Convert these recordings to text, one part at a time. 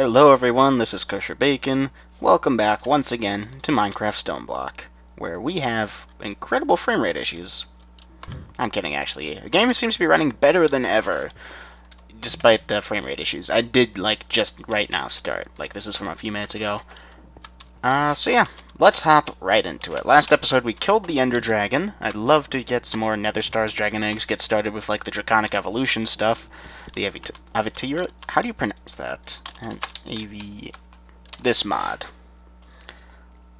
Hello everyone, this is Kosher Bacon. Welcome back once again to Minecraft Stoneblock, where we have incredible frame rate issues. I'm kidding, actually. The game seems to be running better than ever, despite the frame rate issues. I did, just right now start. This is from a few minutes ago. So yeah, let's hop right into it. Last episode we killed the Ender Dragon. I'd love to get some more Nether Stars, Dragon Eggs, get started with, the Draconic Evolution stuff. The Avitira, how do you pronounce that? And this mod.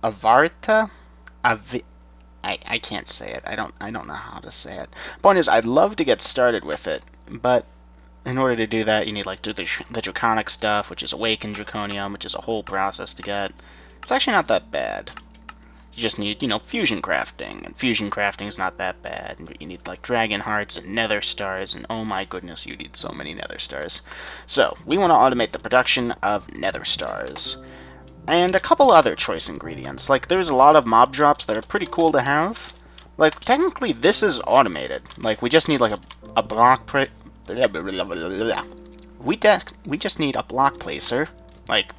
Avarta? I can't say it. I don't know how to say it. Point is, I'd love to get started with it, but in order to do that, you need, do the Draconic stuff, which is Awaken Draconium, which is a whole process to get. It's actually not that bad. You just need, fusion crafting, and fusion crafting is not that bad. You need, dragon hearts and nether stars, and oh my goodness, you need so many nether stars. So, we want to automate the production of nether stars. And a couple other choice ingredients. There's a lot of mob drops that are pretty cool to have. Technically, this is automated. We just need, a block we just need a block placer.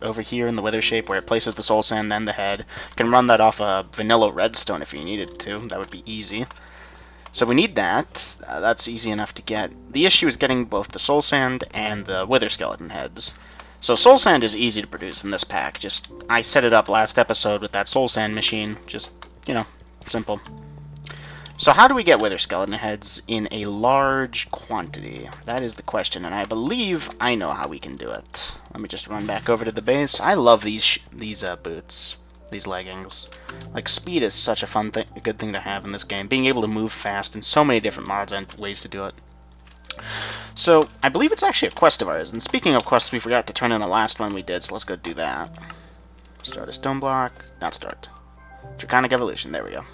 Over here in the wither shape where it places the soul sand, then the head. You can run that off a vanilla redstone if you needed to. That would be easy. So we need that. That's easy enough to get. The issue is getting both the soul sand and the wither skeleton heads. So soul sand is easy to produce in this pack. I set it up last episode with that soul sand machine. Simple. So how do we get wither skeleton heads in a large quantity? That is the question, and I believe I know how we can do it. Let me just run back over to the base. I love these boots, these leggings. Speed is such a good thing to have in this game. Being able to move fast in so many different mods and ways to do it. So I believe it's actually a quest of ours. And speaking of quests, we forgot to turn in the last one we did, so let's go do that. Start a stone block. Not start. Draconic Evolution. There we go.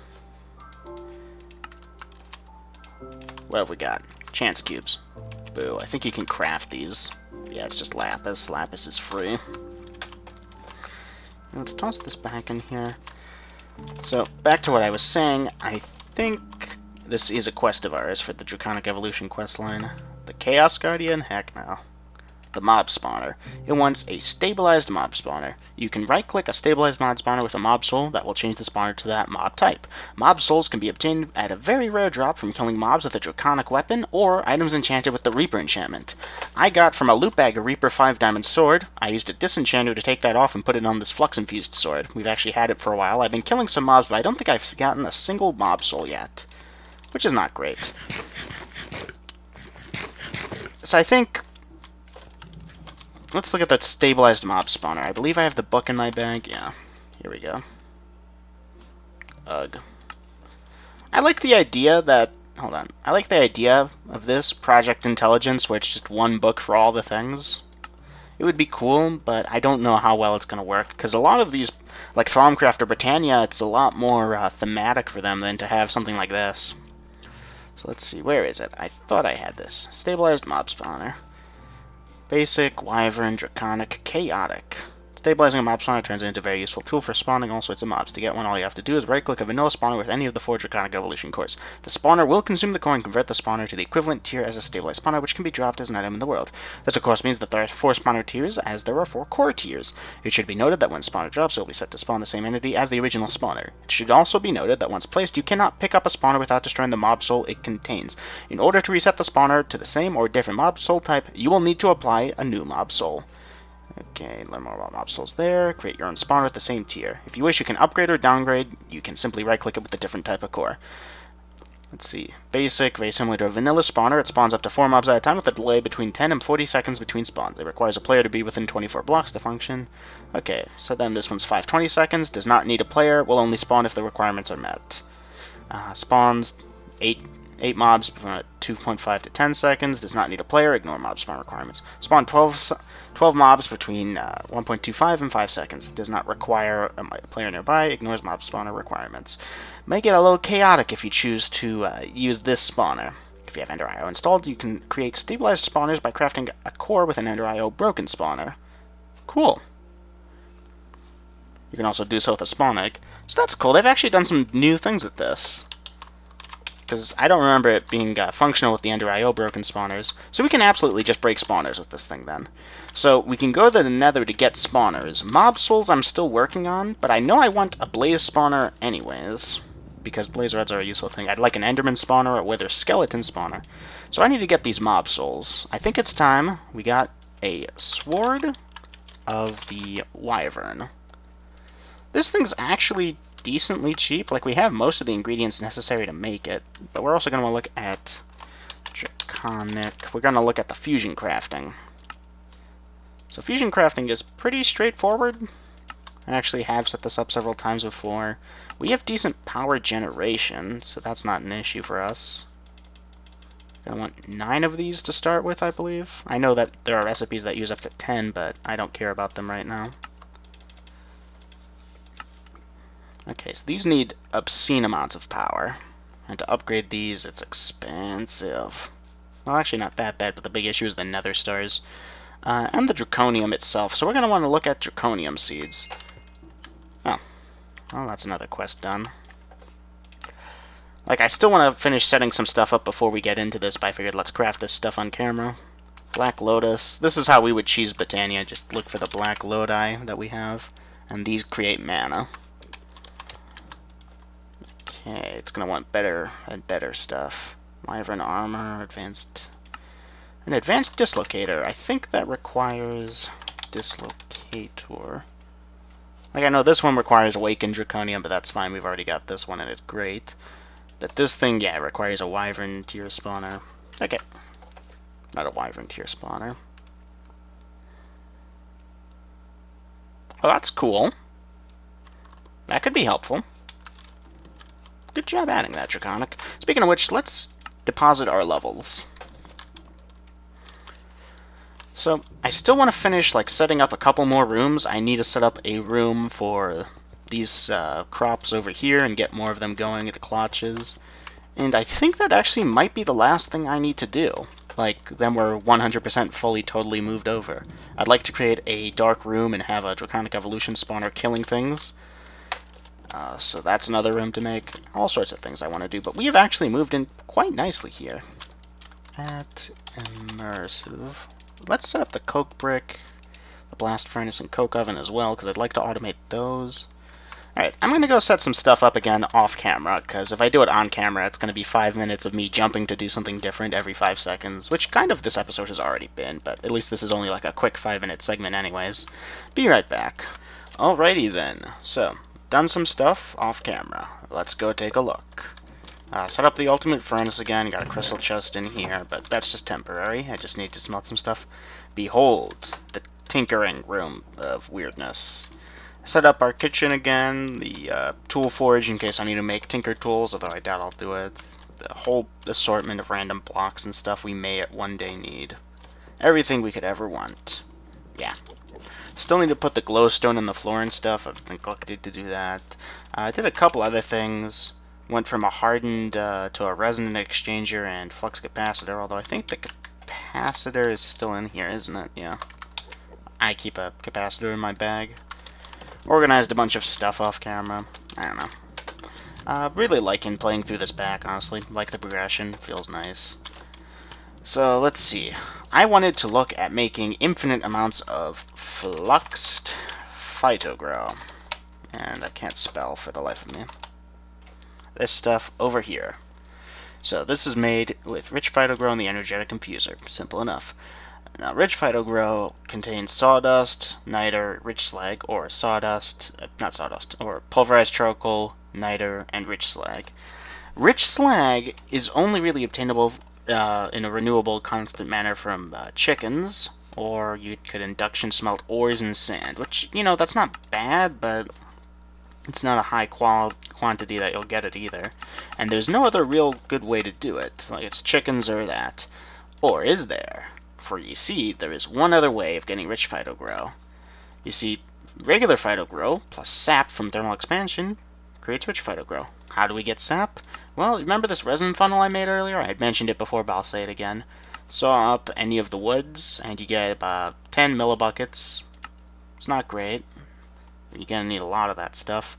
What have we got? Chance cubes. Boo. I think you can craft these. Yeah, it's just lapis. Lapis is free. Let's toss this back in here. So, back to what I was saying. I think this is a quest of ours for the Draconic Evolution questline. The Chaos Guardian? Heck no. The mob spawner. It wants a stabilized mob spawner. You can right-click a stabilized mob spawner with a mob soul that will change the spawner to that mob type. Mob souls can be obtained at a very rare drop from killing mobs with a draconic weapon or items enchanted with the Reaper enchantment. I got from a loot bag a Reaper 5-diamond sword. I used a disenchanter to take that off and put it on this flux-infused sword. We've actually had it for a while. I've been killing some mobs, but I don't think I've gotten a single mob soul yet, which is not great. So I think let's look at that stabilized mob spawner. I believe I have the book in my bag. Yeah, here we go. Ugh. I like the idea that... Hold on. I like the idea of this Project Intelligence, where it's just one book for all the things. It would be cool, but I don't know how well it's going to work, because a lot of these, like Thaumcraft or Britannia, it's a lot more thematic for them than to have something like this. So let's see, where is it? I thought I had this. Stabilized mob spawner. Basic, Wyvern, Draconic, Chaotic. Stabilizing a mob spawner turns it into a very useful tool for spawning all sorts of mobs. To get one, all you have to do is right-click a vanilla spawner with any of the 4 Draconic Evolution cores. The spawner will consume the core and convert the spawner to the equivalent tier as a stabilized spawner, which can be dropped as an item in the world. This, of course, means that there are 4 spawner tiers, as there are 4 core tiers. It should be noted that when spawner drops, it will be set to spawn the same entity as the original spawner. It should also be noted that once placed, you cannot pick up a spawner without destroying the mob soul it contains. In order to reset the spawner to the same or different mob soul type, you will need to apply a new mob soul. Okay, learn more about mob souls there. Create your own spawner with the same tier. If you wish, you can upgrade or downgrade. You can simply right-click it with a different type of core. Let's see. Basic, very similar to a vanilla spawner. It spawns up to 4 mobs at a time with a delay between 10 and 40 seconds between spawns. It requires a player to be within 24 blocks to function. Okay, so then this one's 520 seconds. Does not need a player. Will only spawn if the requirements are met. Spawns 8 mobs from 2.5 to 10 seconds. Does not need a player. Ignore mob spawn requirements. Spawn 12 mobs between 1.25 and 5 seconds. Does not require a player nearby. Ignores mob spawner requirements. May get a little chaotic if you choose to use this spawner. If you have Ender.io installed, you can create stabilized spawners by crafting a core with an Ender.io broken spawner. Cool. You can also do so with a spawn egg. So that's cool. They've actually done some new things with this. because I don't remember it being functional with the Ender IO broken spawners. So we can absolutely just break spawners with this thing then. So we can go to the Nether to get spawners. Mob souls I'm still working on, but I know I want a blaze spawner anyways, because blaze rods are a useful thing. I'd like an Enderman spawner or a Wither skeleton spawner. So I need to get these mob souls. I think it's time we got a Sword of the Wyvern. This thing's actually decently cheap. Like, we have most of the ingredients necessary to make it, but we're also going to look at Draconic. We're going to look at the fusion crafting. So fusion crafting is pretty straightforward. I actually have set this up several times before. We have decent power generation, so that's not an issue for us. I want 9 of these to start with, I believe. I know that there are recipes that use up to 10, but I don't care about them right now. Okay, so these need obscene amounts of power. And to upgrade these, it's expensive. Well, actually not that bad, but the big issue is the nether stars. And the draconium itself. So we're going to want to look at draconium seeds. Oh. Well, that's another quest done. Like, I still want to finish setting some stuff up before we get into this, but I figured let's craft this stuff on camera. Black Lotus. This is how we would cheese Botania. Just look for the black lodi that we have. And these create mana. Okay, it's going to want better and better stuff. Wyvern armor, an advanced dislocator. I think that requires dislocator. Like, I know this one requires awakened draconium, but that's fine. We've already got this one, and it's great. But this thing, yeah, requires a wyvern tier spawner. Okay. Not a wyvern tier spawner. Oh, that's cool. That could be helpful. Good job adding that, Draconic. Speaking of which, let's deposit our levels. So, I still want to finish, like, setting up a couple more rooms. I need to set up a room for these crops over here and get more of them going at the clutches. And I think that actually might be the last thing I need to do. Like, then we're 100% fully, totally moved over. I'd like to create a dark room and have a Draconic Evolution spawner killing things. So that's another room to make. All sorts of things I want to do, but we have actually moved in quite nicely here. At Immersive. Let's set up the coke brick, the blast furnace, and coke oven as well, because I'd like to automate those. Alright, I'm going to go set some stuff up again off camera, because if I do it on camera, it's going to be 5 minutes of me jumping to do something different every 5 seconds, which kind of this episode has already been, but at least this is only like a quick 5-minute segment anyways. Be right back. Alrighty then, so, done some stuff off camera. Let's go take a look. Set up the ultimate furnace again, got a crystal chest in here, but that's just temporary. I just need to smelt some stuff. Behold, the tinkering room of weirdness. Set up our kitchen again, the tool forge in case I need to make tinker tools, although I doubt I'll do it. The whole assortment of random blocks and stuff we may at one day need. Everything we could ever want. Yeah. Still need to put the glowstone in the floor and stuff. I've neglected to do that. I did a couple other things. Went from a hardened to a resonant exchanger and flux capacitor, although I think the capacitor is still in here, isn't it? Yeah. I keep a capacitor in my bag. Organized a bunch of stuff off camera. I don't know. Really liking playing through this back, honestly. Like the progression. Feels nice. So, let's see. I wanted to look at making infinite amounts of fluxed phytogrow. And I can't spell for the life of me. This stuff over here. So this is made with rich phytogrow and the energetic infuser. Simple enough. Now, rich phytogrow contains sawdust, niter, rich slag, or sawdust, not sawdust, or pulverized charcoal, niter, and rich slag. Rich slag is only really obtainable in a renewable, constant manner from chickens, or you could induction smelt ores and sand, which, you know, that's not bad, but it's not a high quantity that you'll get it either. And there's no other real good way to do it. Like, it's chickens or that. Or is there? For you see, there is one other way of getting rich phytogrow. You see, regular phytogrow plus sap from thermal expansion creates rich phytogrow. How do we get sap? Well, remember this resin funnel I made earlier? I had mentioned it before, but I'll say it again. Saw up any of the woods, and you get about 10 millibuckets. It's not great. You're going to need a lot of that stuff.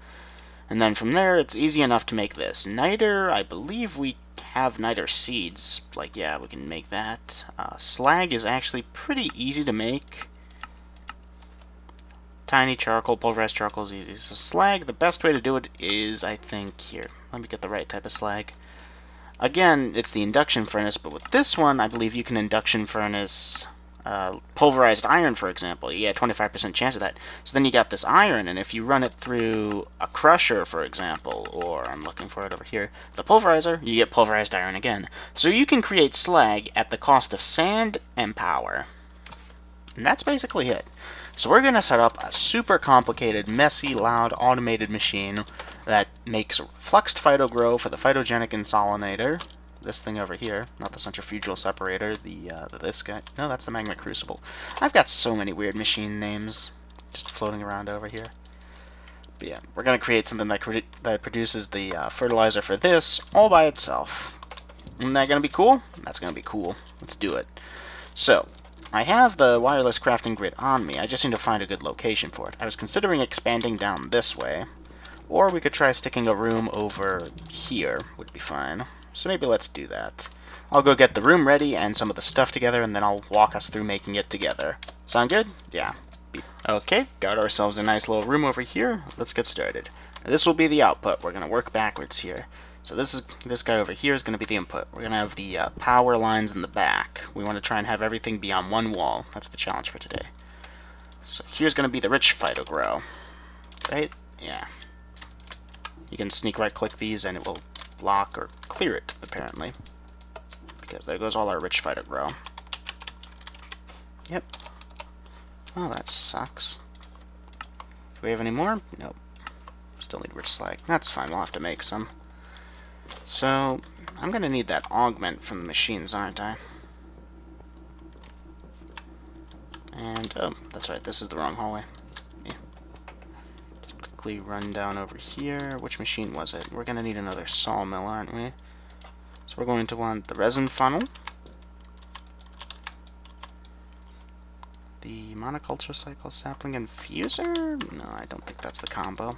And then from there, it's easy enough to make this. Niter, I believe we have niter seeds, like, yeah, we can make that. Slag is actually pretty easy to make. Tiny charcoal, pulverized charcoal is easy. So slag, the best way to do it is, I think, here. Let me get the right type of slag. Again, it's the induction furnace, but with this one, I believe you can induction furnace pulverized iron, for example. You get a 25% chance of that. So then you got this iron, and if you run it through a crusher, for example, or I'm looking for it over here, the pulverizer, you get pulverized iron again. So you can create slag at the cost of sand and power. And that's basically it. So we're going to set up a super complicated, messy, loud, automated machine that makes fluxed phytogrow for the phytogenic insolinator. This thing over here, not the centrifugal separator, this guy. No, that's the magma crucible. I've got so many weird machine names just floating around over here. But yeah, we're going to create something that produces the fertilizer for this all by itself. Isn't that going to be cool? That's going to be cool. Let's do it. So, I have the wireless crafting grid on me. I just need to find a good location for it. I was considering expanding down this way, or we could try sticking a room over here. Would be fine. So maybe let's do that. I'll go get the room ready and some of the stuff together, and then I'll walk us through making it together. Sound good? Yeah. Okay, got ourselves a nice little room over here. Let's get started. Now, this will be the output. We're going to work backwards here. So this guy over here is going to be the input. We're going to have the power lines in the back. We want to try and have everything be on one wall. That's the challenge for today. So here's going to be the rich phytogrow. Right? Yeah. You can sneak right click these and it will block or clear it, apparently. Because there goes all our rich phytogrow. Yep. Oh, that sucks. Do we have any more? Nope. Still need rich slag. That's fine, we'll have to make some. So, I'm going to need that augment from the machines, aren't I? And, oh, that's right, this is the wrong hallway. Yeah. Just quickly run down over here. Which machine was it? We're going to need another sawmill, aren't we? So we're going to want the resin funnel, the monoculture cycle sapling infuser? No, I don't think that's the combo.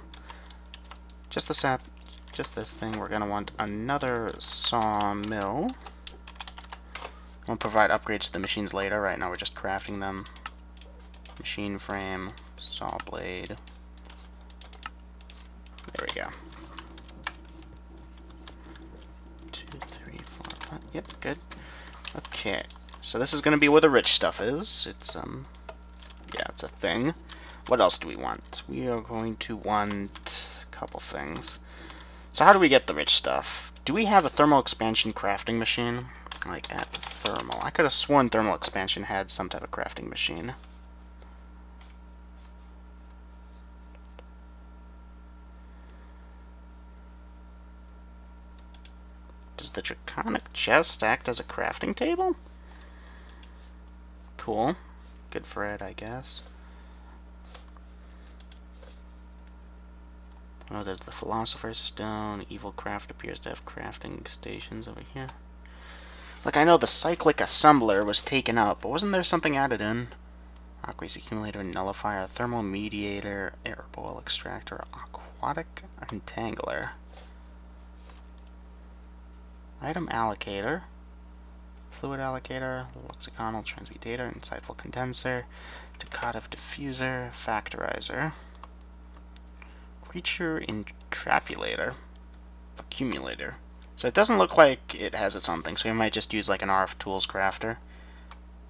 Just this thing. We're going to want another sawmill. We'll provide upgrades to the machines later. Right now we're just crafting them. Machine frame, saw blade. There we go. 2, 3, 4, 5. Yep, good. Okay, so this is going to be where the rich stuff is. It's yeah, it's a thing. What else do we want? We are going to want a couple things. So how do we get the rich stuff? Do we have a thermal expansion crafting machine? Like at thermal. I could have sworn thermal expansion had some type of crafting machine. Does the draconic chest act as a crafting table? Cool. Good for it, I guess. Oh, there's the Philosopher's Stone. Evil Craft appears to have crafting stations over here. Like, I know the Cyclic Assembler was taken out, but wasn't there something added in? Aqueous Accumulator, Nullifier, Thermal Mediator, Air Boil Extractor, Aquatic Entangler. Item Allocator. Fluid Allocator, Lexicon, Transmutator, Insightful Condenser, Decorative Diffuser, Factorizer. Creature Intrapulator, Accumulator. So it doesn't look like it has its own thing, so we might just use like an RF Tools crafter.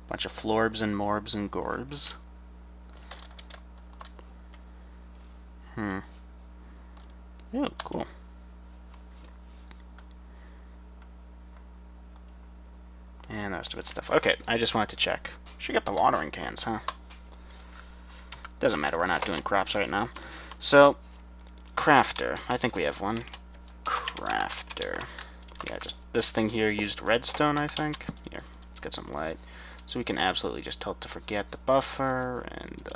Bunch of florbs and morbs and gorbs. Oh, cool. And the rest of its stuff. Okay, I just wanted to check. Should get the watering cans, huh? Doesn't matter, we're not doing crops right now. So, crafter. I think we have one. Crafter. Yeah, just this thing here used redstone, I think. Here, let's get some light. So we can absolutely just tell it to forget the buffer and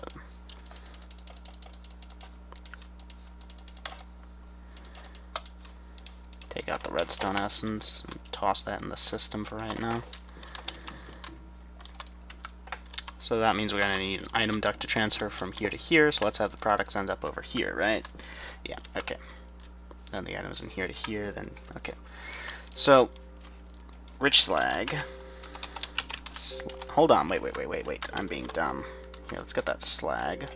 take out the redstone essence and toss that in the system for right now. So that means we're going to need an item duct to transfer from here to here, so let's have the products end up over here, right? Yeah, okay. Then the items in here to here, then, okay. So, rich slag. Hold on, wait. I'm being dumb. Here, let's get that slag.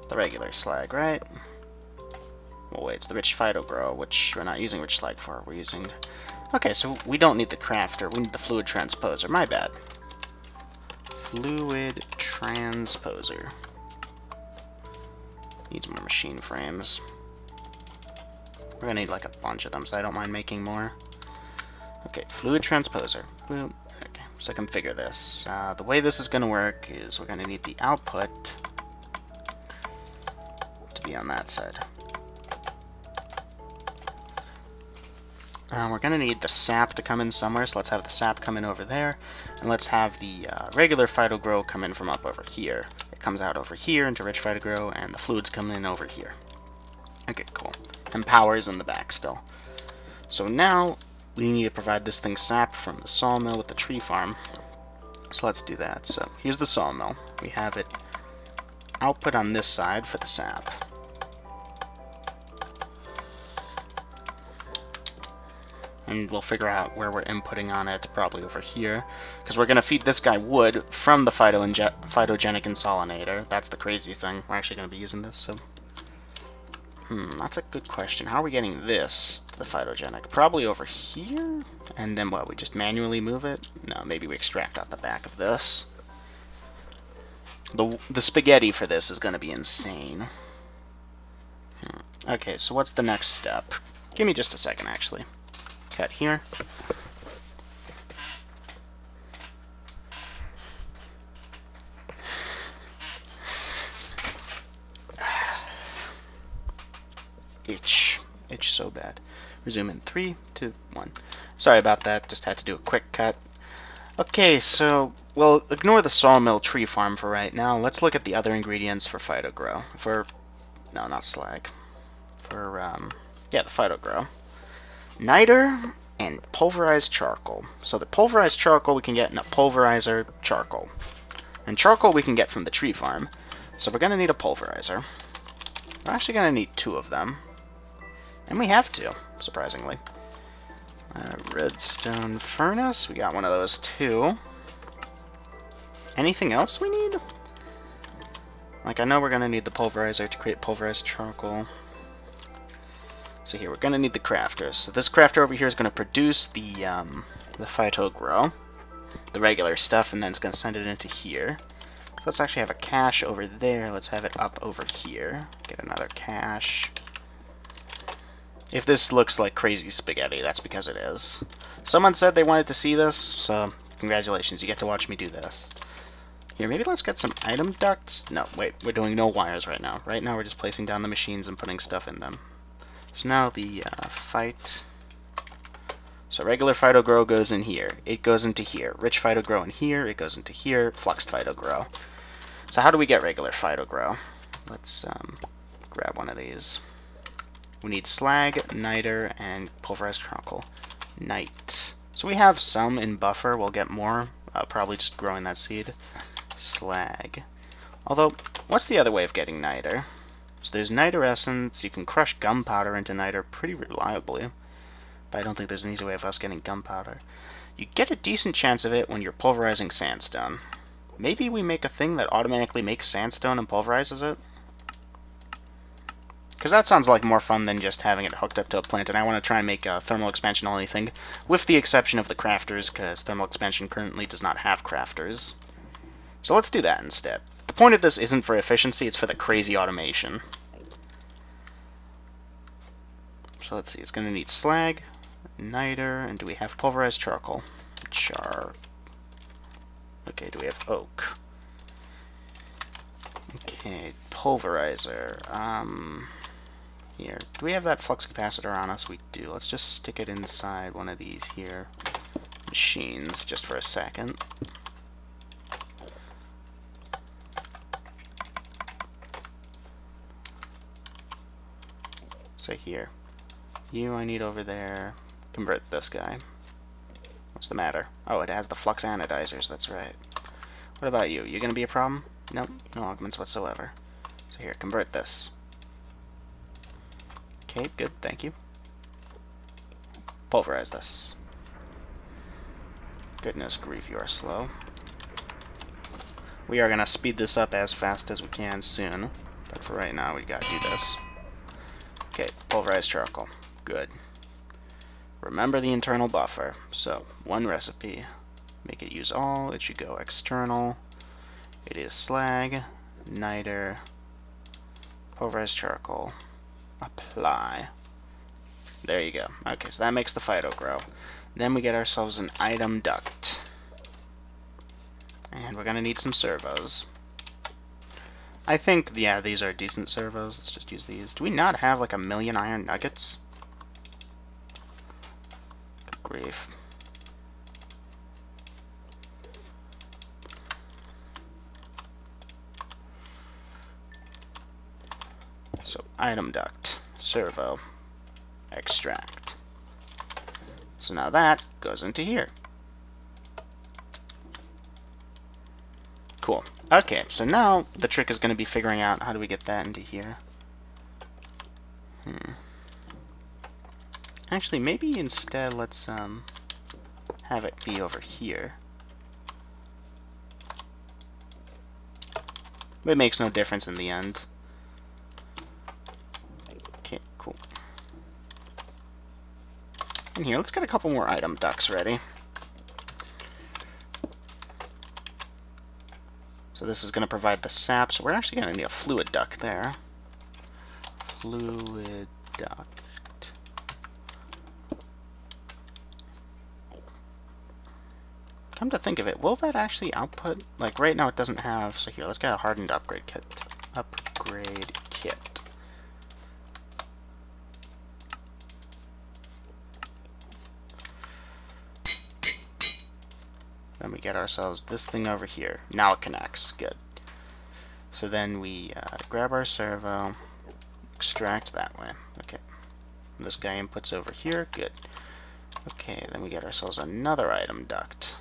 The regular slag, right? Well, wait, it's the rich phytogrow, which we're not using rich slag for. We're using... Okay, so we don't need the crafter. We need the fluid transposer. My bad. Fluid transposer. Needs more machine frames. We're gonna need like a bunch of them, so I don't mind making more. Okay, fluid transposer. Boom. Okay, so configure this. The way this is gonna work is we're gonna need the output to be on that side. We're going to need the sap to come in somewhere, so let's have the sap come in over there, and let's have the regular phytogrow come in from up over here. It comes out over here into rich phytogrow, and the fluids come in over here. Okay, cool. And power's in the back still. So now we need to provide this thing sap from the sawmill with the tree farm. So let's do that. So here's the sawmill. We have it output on this side for the sap. And we'll figure out where we're inputting on it, probably over here, because we're going to feed this guy wood from the phytogenic insolinator. That's the crazy thing. We're actually going to be using this, so... that's a good question. How are we getting this to the phytogenic? Probably over here? And then what, we just manually move it? No, maybe we extract out the back of this. The spaghetti for this is going to be insane. Okay, so what's the next step? Give me just a second, actually. Cut here. Itch so bad. Resume in 3, 2, 1. Sorry about that, just had to do a quick cut. Okay, so we'll ignore the sawmill tree farm for right now. Let's look at the other ingredients for phytogrow. No, not slag. Yeah, the phytogrow. Niter and pulverized charcoal. So the pulverized charcoal we can get in a pulverizer charcoal. And charcoal we can get from the tree farm. So we're going to need a pulverizer. We're actually going to need 2 of them. And we have to, surprisingly. Redstone furnace. We got one of those too. Anything else we need? Like, I know we're going to need the pulverizer to create pulverized charcoal. So here, we're going to need the crafter. So this crafter over here is going to produce the phytogrow, the regular stuff, and then it's going to send it into here. So let's actually have a cache over there. Let's have it up over here. Get another cache. If this looks like crazy spaghetti, that's because it is. Someone said they wanted to see this, so congratulations, you get to watch me do this. Here, maybe let's get some item ducts. No, wait, we're doing no wires right now. Right now we're just placing down the machines and putting stuff in them. So now the So regular phytogrow goes in here. It goes into here. Rich phytogrow in here. It goes into here. Fluxed phytogrow. So how do we get regular phytogrow? Let's grab one of these. We need slag, niter, and pulverized charcoal. Nite. So we have some in buffer. We'll get more. Probably just growing that seed. Slag. Although, what's the other way of getting niter? So there's niter essence. You can crush gunpowder into niter pretty reliably. But I don't think there's an easy way of us getting gunpowder. You get a decent chance of it when you're pulverizing sandstone. Maybe we make a thing that automatically makes sandstone and pulverizes it? Because that sounds like more fun than just having it hooked up to a plant, and I want to try and make a thermal expansion only thing, with the exception of the crafters, because thermal expansion currently does not have crafters. So let's do that instead. The point of this isn't for efficiency, it's for the crazy automation. So let's see, it's going to need slag, niter, and do we have pulverized charcoal? Okay, do we have oak? Okay, pulverizer. Here, do we have that flux capacitor on us? We do. Let's just stick it inside one of these here machines just for a second. Say here. You I need over there. Convert this guy. What's the matter? Oh, it has the flux anodizers, that's right. What about you? You gonna be a problem? Nope, no augments whatsoever. So here, convert this. Okay, good, thank you. pulverize this. Goodness grief, you are slow. We are going to speed this up as fast as we can soon, but for right now we got to do this. Okay, pulverized charcoal. Good. Remember the internal buffer. So, one recipe. Make it use all. It should go external. It is slag, niter, pulverized charcoal. Apply. There you go. Okay, so that makes the phyto grow. Then we get ourselves an item duct. And we're going to need some servos. I think, yeah, these are decent servos. Let's just use these. Do we not have like 1,000,000 iron nuggets? Good grief. So, item duct, servo, extract. So now that goes into here. Cool. Okay, so now the trick is going to be figuring out how do we get that into here. Actually, maybe instead let's have it be over here. But it makes no difference in the end. Okay, cool. And here, let's get a couple more item ducts ready. So this is going to provide the sap, so we're actually going to need a fluid duct there. Fluid duct. Come to think of it, will that actually output? Like right now it doesn't have, so here, let's get a hardened upgrade kit. Upgrade kit. Then we get ourselves this thing over here. Now it connects. Good. So then we grab our servo, extract that way. Okay. And this guy inputs over here. Good. Okay, then we get ourselves another item duct.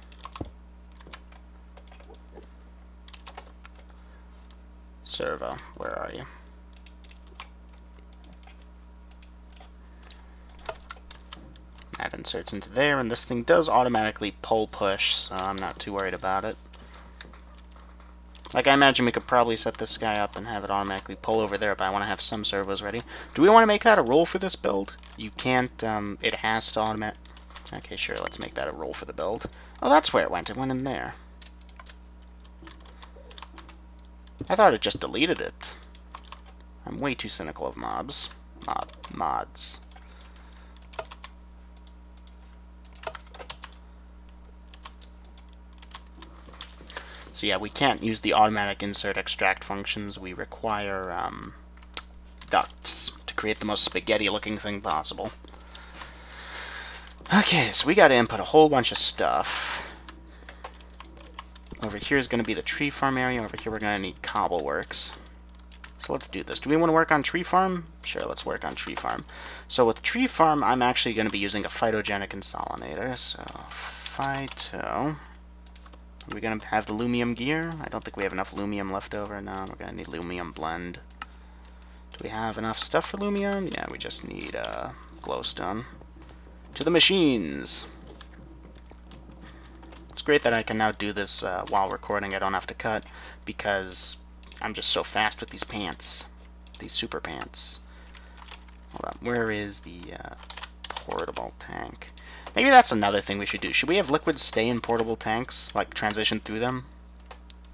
Servo, where are you? That inserts into there, and this thing does automatically pull push, so I'm not too worried about it. Like, I imagine we could probably set this guy up and have it automatically pull over there, but I want to have some servos ready. Do we want to make that a rule for this build? You can't, it has to automate. Okay, sure, let's make that a rule for the build. Oh, that's where it went. It went in there. I thought it just deleted it. I'm way too cynical of mobs. Mods. So yeah, we can't use the automatic insert extract functions. We require ducts to create the most spaghetti looking thing possible. Okay, so we gotta input a whole bunch of stuff. Over here is going to be the tree farm area. Over here we're going to need cobbleworks. So let's do this. Do we want to work on tree farm? Sure, let's work on tree farm. So with tree farm, I'm actually going to be using a phytogenic insolinator. So phyto. Are we going to have the lumium gear? I don't think we have enough lumium left over. No, we're going to need lumium blend. Do we have enough stuff for lumium? Yeah, we just need glowstone. To the machines! It's great that I can now do this while recording. I don't have to cut because I'm just so fast with these pants. These super pants. Hold on, where is the portable tank? Maybe that's another thing we should do. Should we have liquids stay in portable tanks? Like, transition through them?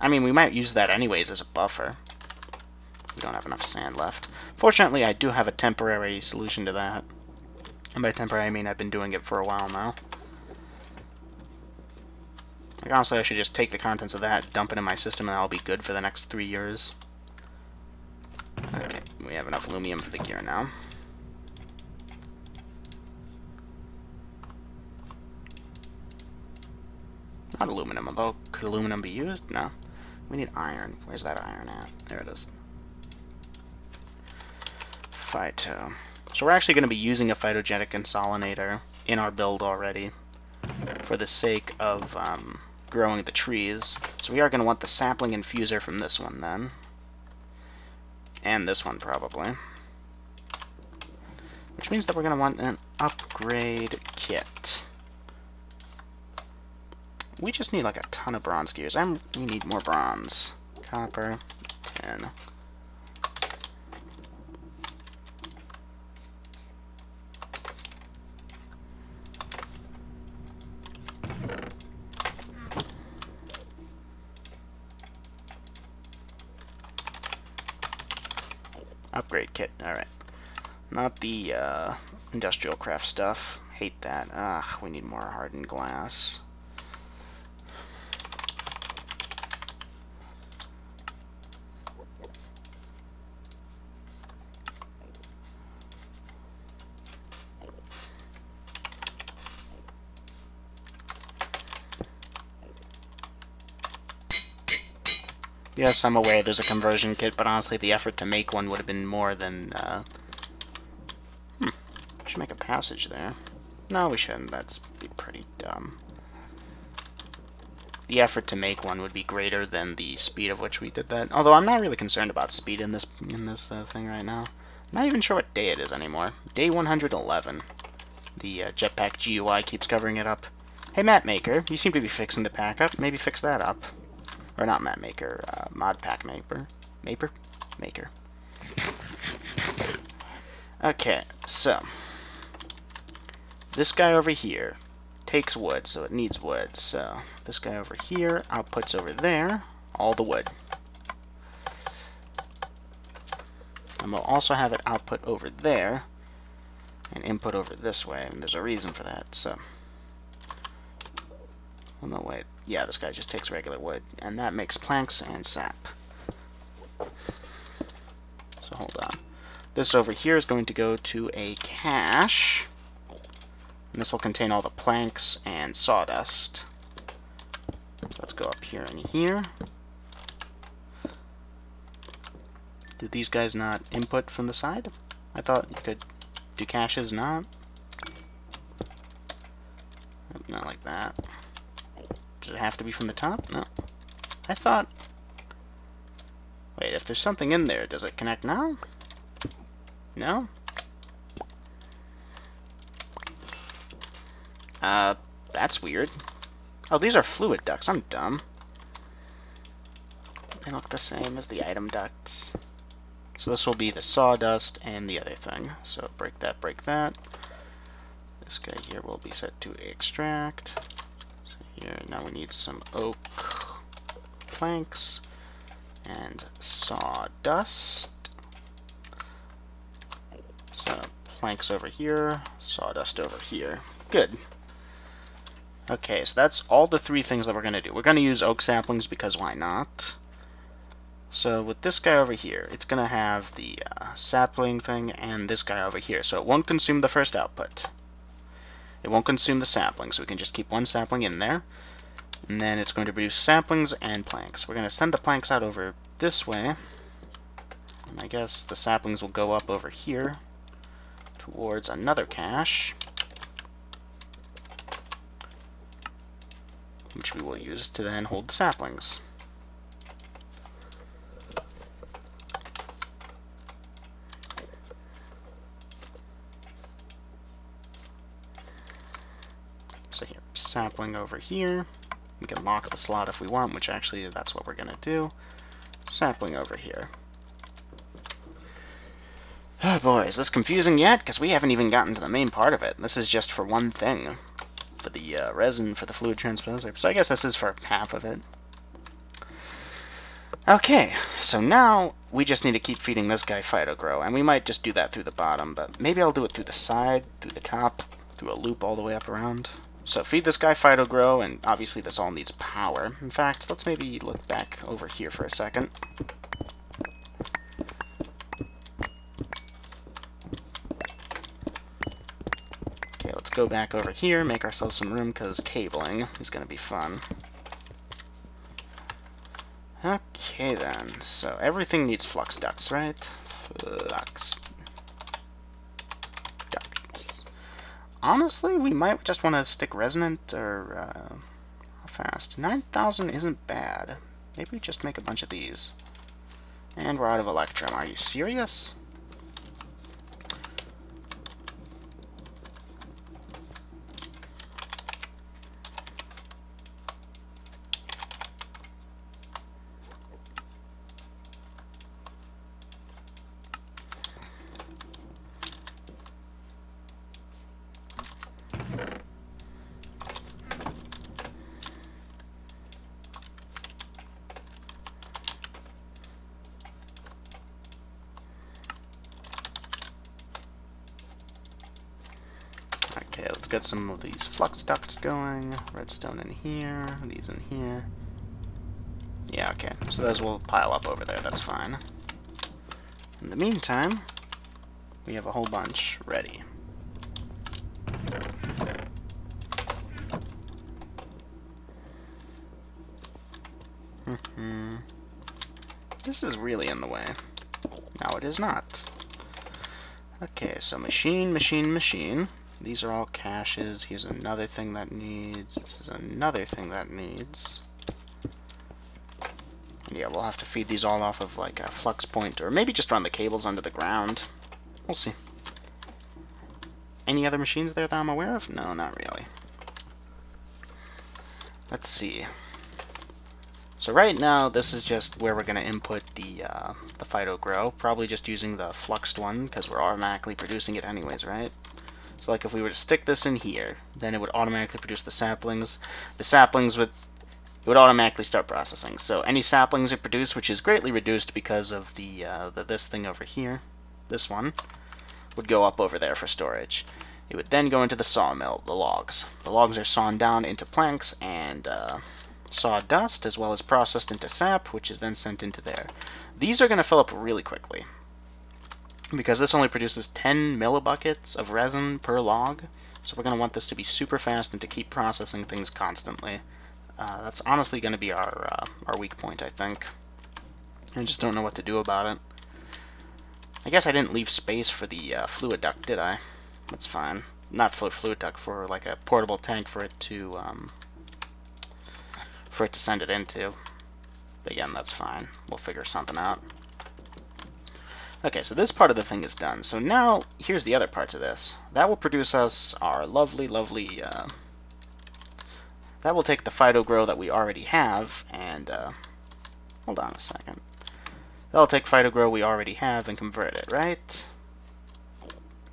I mean, we might use that anyways as a buffer. We don't have enough sand left. Fortunately, I do have a temporary solution to that. And by temporary, I mean I've been doing it for a while now. Like, honestly, I should just take the contents of that, dump it in my system, and I'll be good for the next 3 years. Okay, we have enough lumium for the gear now. Not aluminum, although could aluminum be used? No. We need iron. Where's that iron at? There it is. Phyto. So we're actually going to be using a phytogenic insolinator in our build already for the sake of growing the trees. So we are going to want the sapling infuser from this one then. And this one probably. which means that we're going to want an upgrade kit. We just need like a ton of bronze gears. We need more bronze. Copper, tin. Upgrade kit, alright. Not the industrial craft stuff. Hate that. Ah, we need more hardened glass. Yes, I'm aware there's a conversion kit, but honestly the effort to make one would have been more than... We should make a passage there. No, we shouldn't. That'd be pretty dumb. The effort to make one would be greater than the speed of which we did that. Although I'm not really concerned about speed in this thing right now. I'm not even sure what day it is anymore. Day 111. The Jetpack GUI keeps covering it up. Hey, Map Maker, you seem to be fixing the pack up. Maybe fix that up. Or not Map Maker, Mod Pack Maker. Maker. Okay, so this guy over here takes wood, so it needs wood. So this guy over here outputs over there all the wood. And we'll also have it output over there and input over this way, and there's a reason for that. So, oh no, wait. Yeah, this guy just takes regular wood, and that makes planks and sap. So hold on. This over here is going to go to a cache, and this will contain all the planks and sawdust. So let's go up here and here. Did these guys not input from the side? I thought you could do caches not. Not like that. Does it have to be from the top? No. I thought... Wait, if there's something in there, does it connect now? No? That's weird. Oh, these are fluid ducts. I'm dumb. They look the same as the item ducts. So this will be the sawdust and the other thing. So break that, break that. This guy here will be set to extract. So here, now we need some oak planks and sawdust. So planks over here, sawdust over here. Good. Okay, so that's all the three things that we're going to do. We're going to use oak saplings because why not? So with this guy over here, it's going to have the sapling thing and this guy over here. So it won't consume the first output. It won't consume the sapling, so we can just keep one sapling in there. And then it's going to produce saplings and planks. We're going to send the planks out over this way. And I guess the saplings will go up over here towards another cache, which we will use to then hold the saplings. So here, sapling over here. We can lock the slot if we want, which actually that's what we're going to do. Sapling over here. Oh boy, is this confusing yet? Because we haven't even gotten to the main part of it. This is just for one thing. For the resin, for the fluid transposer. So I guess this is for half of it. Okay, so now we just need to keep feeding this guy Phytogrow, and we might just do that through the bottom, but maybe I'll do it through the side, through the top, through a loop all the way up around. So feed this guy Phytogrow, and obviously this all needs power. In fact, let's maybe look back over here for a second. Okay, let's go back over here, make ourselves some room, because cabling is going to be fun. Okay then, so everything needs flux ducts, right? Flux ducts. Honestly, we might just want to stick resonant, or how fast? 9,000 isn't bad. Maybe we just make a bunch of these. And we're out of Electrum. Are you serious? let's get some of these flux ducts going. Redstone in here, these in here. Yeah, okay. So those will pile up over there, that's fine. In the meantime, we have a whole bunch ready. This is really in the way. Now it is not. Okay, so machine, machine, machine. These are all caches. Here's another thing that needs. This is another thing that needs. And yeah, we'll have to feed these all off of like a flux point, or maybe just run the cables under the ground. We'll see. Any other machines there that I'm aware of? No, not really. Let's see. So right now, this is just where we're going to input the PhytoGrow, probably just using the fluxed one, because we're automatically producing it anyways, right? So like if we were to stick this in here, then it would automatically produce the saplings. The saplings would automatically start processing. So any saplings it produced, which is greatly reduced because of this thing over here, this one, would go up over there for storage. It would then go into the sawmill, the logs. The logs are sawn down into planks and sawdust, as well as processed into sap, which is then sent into there. These are going to fill up really quickly, because this only produces 10 millibuckets of resin per log, so we're going to want this to be super fast and to keep processing things constantly. That's honestly going to be our weak point, I think. I just don't know what to do about it. I guess I didn't leave space for the fluid duct, did I? That's fine. Not fluid duct, for like a portable tank for it to send it into. But again, that's fine. We'll figure something out. Okay, so this part of the thing is done. So now, here's the other parts of this. That will produce us our lovely, lovely... that will take the PhytoGrow that we already have, and... hold on a second. That'll take PhytoGrow we already have and convert it, right?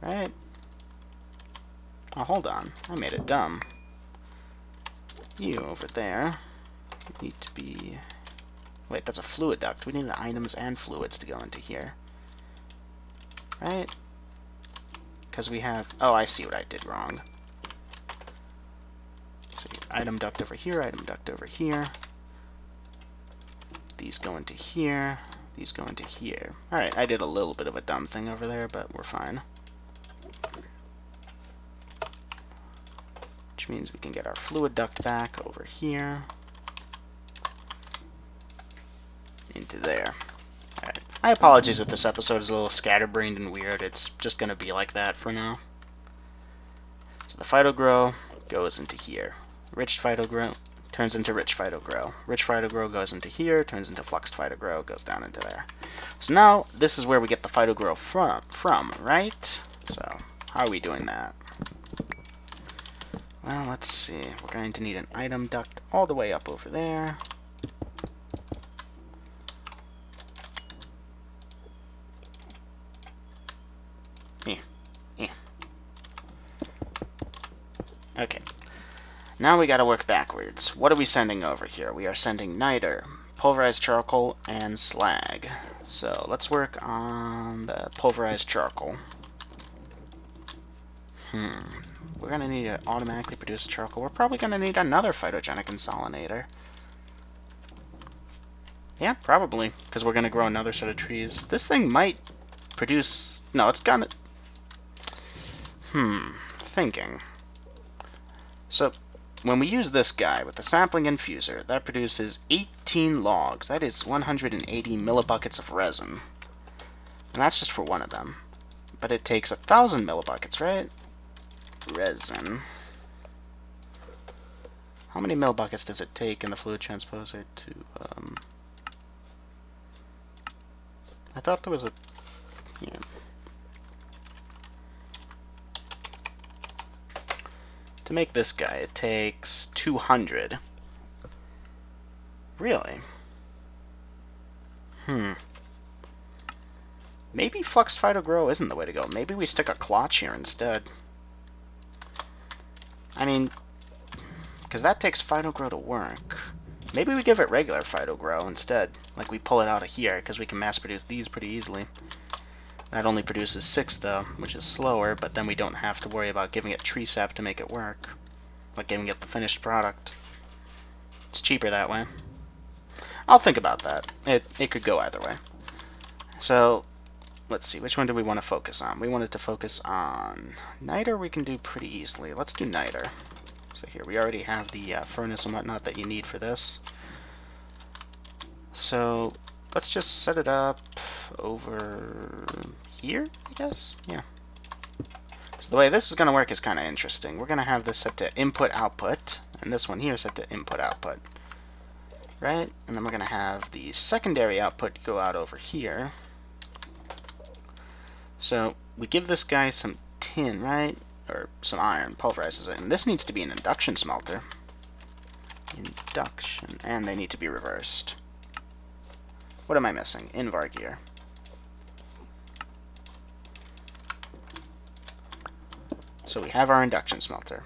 Right? Oh, hold on. I made it dumb. You over there need to be... Wait, that's a fluid duct. We need items and fluids to go into here. Right? Because we have... Oh, I see what I did wrong. So item duct over here, item duct over here. These go into here. These go into here. Alright, I did a little bit of a dumb thing over there, but we're fine. Which means we can get our fluid duct back over here. Into there. Alright. I apologize if this episode is a little scatterbrained and weird. It's just going to be like that for now. So the PhytoGrow goes into here. Rich PhytoGrow turns into rich PhytoGrow. Rich PhytoGrow goes into here, turns into fluxed PhytoGrow, goes down into there. So now, this is where we get the PhytoGrow from, right? So, how are we doing that? Well, let's see. We're going to need an item duct all the way up over there. Okay. Now we gotta work backwards. What are we sending over here? We are sending niter, pulverized charcoal, and slag. So let's work on the pulverized charcoal. We're gonna need to automatically produce charcoal. We're probably gonna need another phytogenic insolinator. Yeah, probably, because we're gonna grow another set of trees. This thing might produce... No, it's gonna... Thinking. So, when we use this guy with the sapling infuser, that produces 18 logs. That is 180 millibuckets of resin. And that's just for one of them. But it takes 1,000 millibuckets, right? Resin. How many millibuckets does it take in the fluid transposer to... I thought there was a... Yeah. To make this guy, it takes 200. Really? Maybe Fluxed PhytoGrow isn't the way to go. Maybe we stick a clutch here instead. I mean, because that takes PhytoGrow to work. Maybe we give it regular PhytoGrow instead. Like we pull it out of here, because we can mass produce these pretty easily. That only produces 6 though, which is slower, but then we don't have to worry about giving it tree sap to make it work. Like giving it the finished product. It's cheaper that way. I'll think about that. It could go either way. So, let's see, which one do we want to focus on? We wanted to focus on niter. We can do pretty easily. Let's do niter. So here, we already have the furnace and whatnot that you need for this. So, let's just set it up over here, I guess? Yeah. So the way this is going to work is kind of interesting. We're going to have this set to input-output, and this one here set to input-output. Right? And then we're going to have the secondary output go out over here. So we give this guy some tin, right? Or some iron, pulverizes it. And this needs to be an induction smelter. Induction. And they need to be reversed. What am I missing? Invar gear. So we have our induction smelter.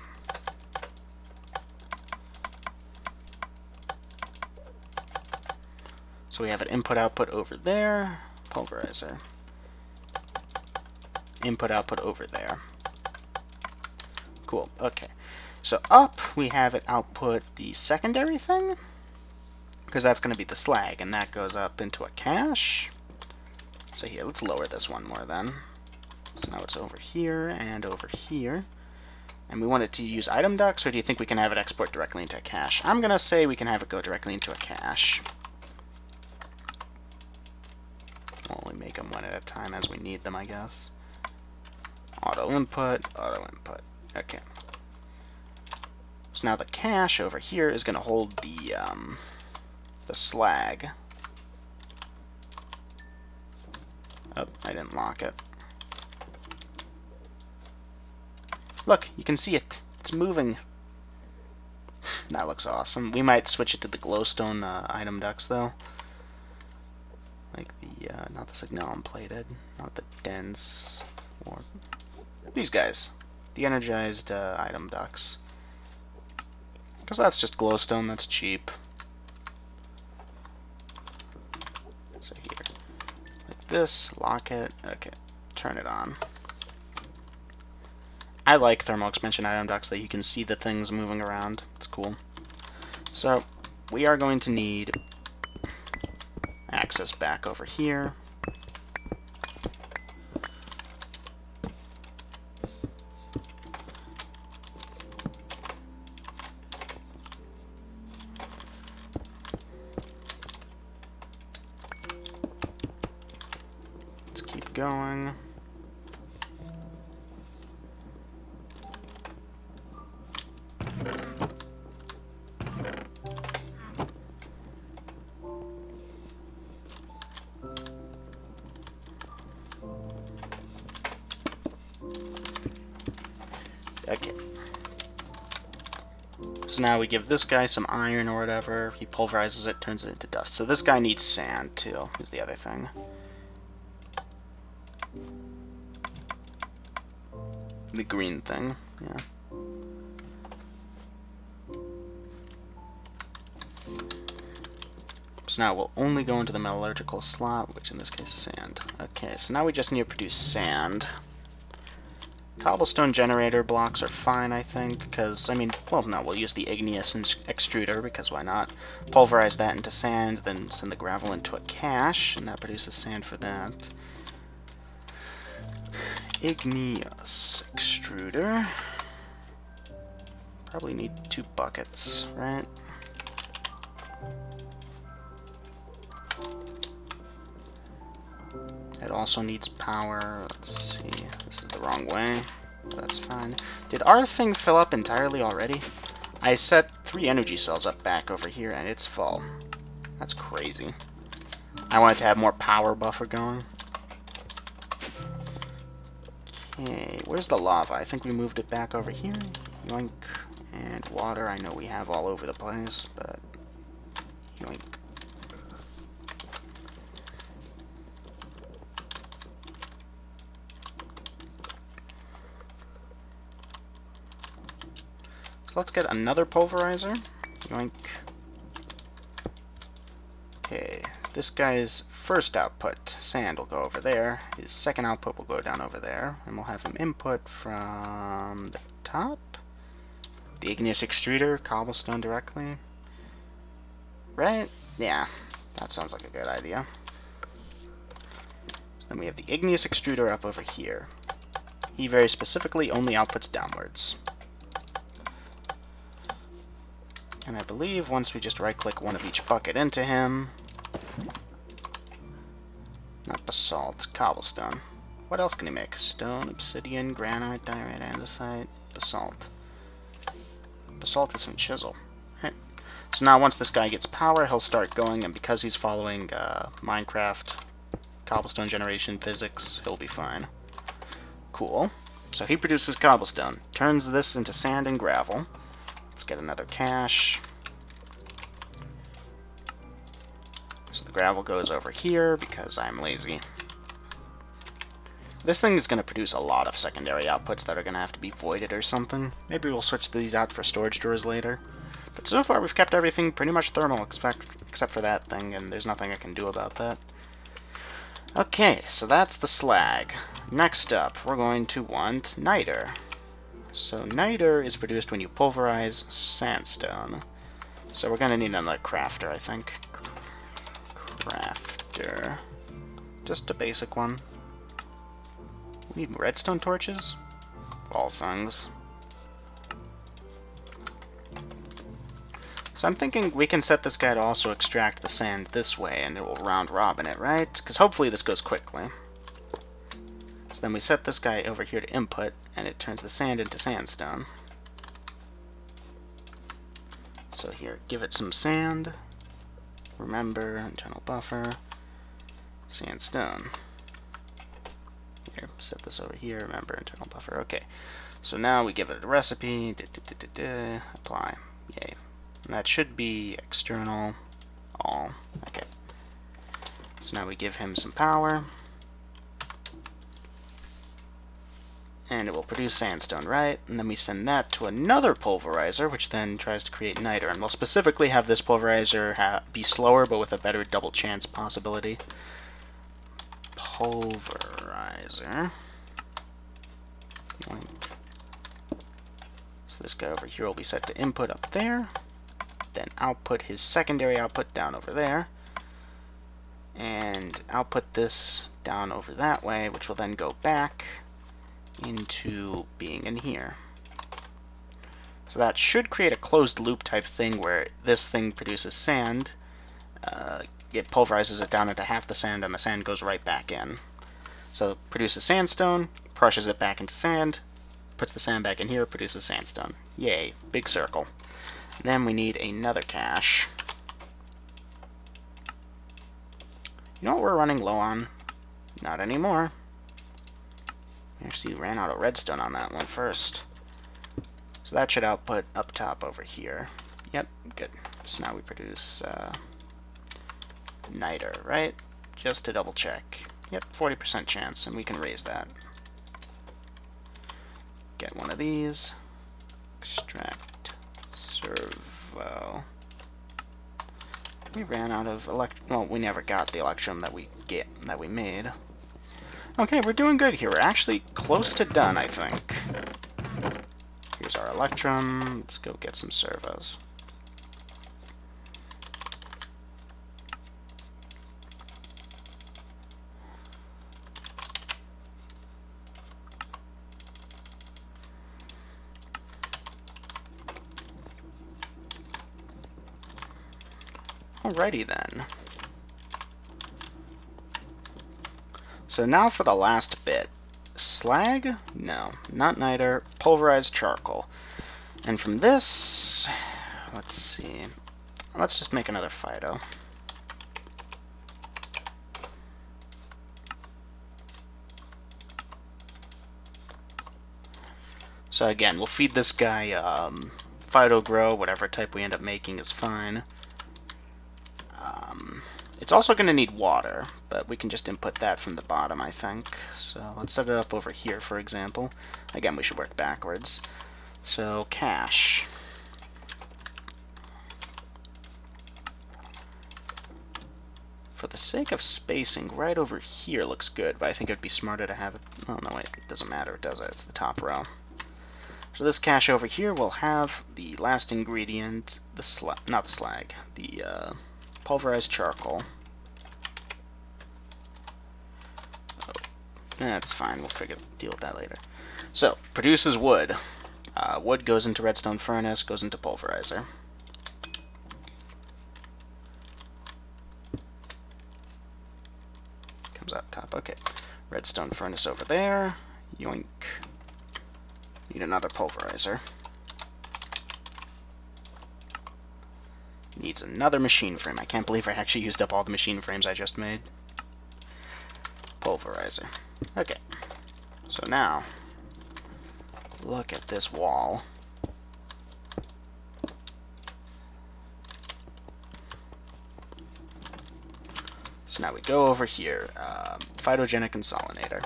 So we have an input-output over there, pulverizer. Input-output over there. Cool, okay. So up, we have it output the secondary thing, because that's going to be the slag, and that goes up into a cache. So here, let's lower this one more then. So now it's over here and over here. And we want it to use item ducts, or do you think we can have it export directly into a cache? I'm going to say we can have it go directly into a cache. We'll only make them one at a time as we need them, I guess. Auto input, auto input. Okay. So now the cache over here is going to hold the slag. Oh, I didn't lock it. Look, you can see it. It's moving. That looks awesome. We might switch it to the glowstone item ducts, though. Like the, not the signalum plated, not the dense, or these guys. The energized item ducts. Because that's just glowstone, that's cheap. So here, like this, lock it, okay, turn it on. I like thermal expansion item ducts that you can see the things moving around. It's cool. So we are going to need access back over here. Let's keep going. Okay. So now we give this guy some iron or whatever. He pulverizes it, turns it into dust. So this guy needs sand too, is the other thing. The green thing, yeah. So now we'll only go into the metallurgical slot, which in this case is sand. Okay, so now we just need to produce sand. Cobblestone generator blocks are fine, I think, because, I mean, well, no, we'll use the igneous extruder, because why not? Pulverize that into sand, then send the gravel into a cache, and that produces sand for that. Igneous extruder. Probably need 2 buckets, right? It also needs power. Let's see. This is the wrong way. That's fine. Did our thing fill up entirely already? I set 3 energy cells up back over here and it's full. That's crazy. I wanted to have more power buffer going. Okay, where's the lava? I think we moved it back over here. Yoink. And water, I know we have all over the place, but yoink. So let's get another pulverizer. Yoink. Okay, this guy's first output, sand, will go over there. His second output will go down over there, and we'll have him input from the top. The igneous extruder, cobblestone directly. Right? Yeah, that sounds like a good idea. So then we have the igneous extruder up over here. He very specifically only outputs downwards. And I believe once we just right-click one of each bucket into him... Not basalt, cobblestone. What else can he make? Stone, obsidian, granite, diorite, andesite, basalt. Basalt is from chisel. Right. So now once this guy gets power, he'll start going, and because he's following Minecraft, cobblestone generation, physics, he'll be fine. Cool. So he produces cobblestone, turns this into sand and gravel. Let's get another cache. So the gravel goes over here because I'm lazy. This thing is going to produce a lot of secondary outputs that are going to have to be voided or something. Maybe we'll switch these out for storage drawers later. But so far we've kept everything pretty much thermal except for that thing, and there's nothing I can do about that. Okay, so that's the slag. Next up, we're going to want niter. So niter is produced when you pulverize sandstone. So we're going to need another crafter, I think. Crafter. Just a basic one. We need redstone torches? All things. So I'm thinking we can set this guy to also extract the sand this way, and it will round robin it, right? Because hopefully this goes quickly. So then we set this guy over here to input, and it turns the sand into sandstone. So here, give it some sand. Remember, internal buffer, sandstone. Here, set this over here, remember, internal buffer. Okay, so now we give it a recipe, apply, yay. And that should be external, all, okay. So now we give him some power. And it will produce sandstone, right? And then we send that to another pulverizer, which then tries to create niter. And we'll specifically have this pulverizer be slower, but with a better double chance possibility. Pulverizer. So this guy over here will be set to input up there. Then output his secondary output down over there. And output this down over that way, which will then go back into being in here. So that should create a closed loop type thing where this thing produces sand, it pulverizes it down into half the sand, and the sand goes right back in. So it produces sandstone, crushes it back into sand, puts the sand back in here, produces sandstone. Yay, big circle. Then we need another cache. You know what we're running low on? Not anymore. Actually, ran out of redstone on that one first. So that should output up top over here. Yep, good. So now we produce niter, right? Just to double check. Yep, 40% chance, and we can raise that. Get one of these. Extract servo. We ran out of well, we never got the electrum that we made. Okay, we're doing good here. We're actually close to done, I think. Here's our electrum. Let's go get some servos. Alrighty then. So now for the last bit. Slag? No, not niter. Pulverized charcoal. And from this, let's see. Let's just make another Fido. So again, we'll feed this guy Fido Grow, whatever type we end up making is fine. It's also going to need water, but we can just input that from the bottom, I think. So let's set it up over here, for example. Again, we should work backwards. So cache. For the sake of spacing, right over here looks good, but I think it would be smarter to have it... Oh, no, wait, it doesn't matter, does it? It's the top row. So this cache over here will have the last ingredient, not the slag, the pulverized charcoal. Oh, that's fine, we'll deal with that later. So, produces wood. Wood goes into redstone furnace, goes into pulverizer. Comes out top, okay. Redstone furnace over there. Yoink. Need another pulverizer. Needs another machine frame. I can't believe I actually used up all the machine frames I just made. Pulverizer. Okay. So now, look at this wall. So now we go over here. Phytogenic insolinator.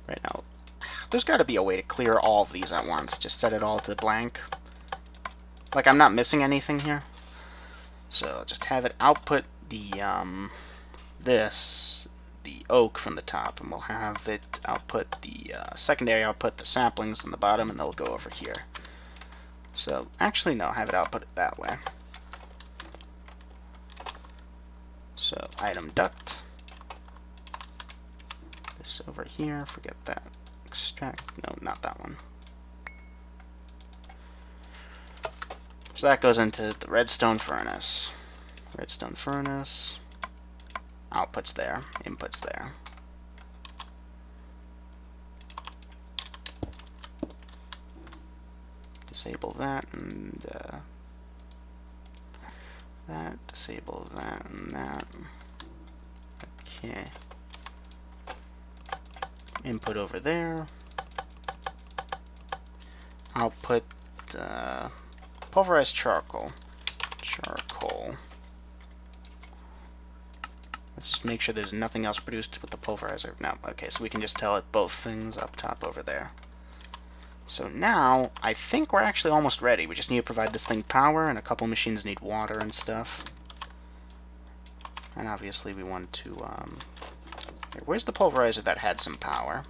Right now, there's got to be a way to clear all of these at once. Just set it all to blank. Like, I'm not missing anything here. So, just have it output the, the oak from the top, and we'll have it output the secondary output, the saplings on the bottom, and they'll go over here. So, actually, no, have it output it that way. So, item duct. This over here, forget that. Extract, no, not that one. So that goes into the redstone furnace. Redstone furnace. Outputs there, inputs there. Disable that and that. Disable that and that. Okay. Input over there. Output pulverized charcoal. Let's just make sure there's nothing else produced with the pulverizer. No, okay, so we can just tell it both things up top over there. So now, I think we're actually almost ready. We just need to provide this thing power, and a couple machines need water and stuff. And obviously we want to, where's the pulverizer that had some power?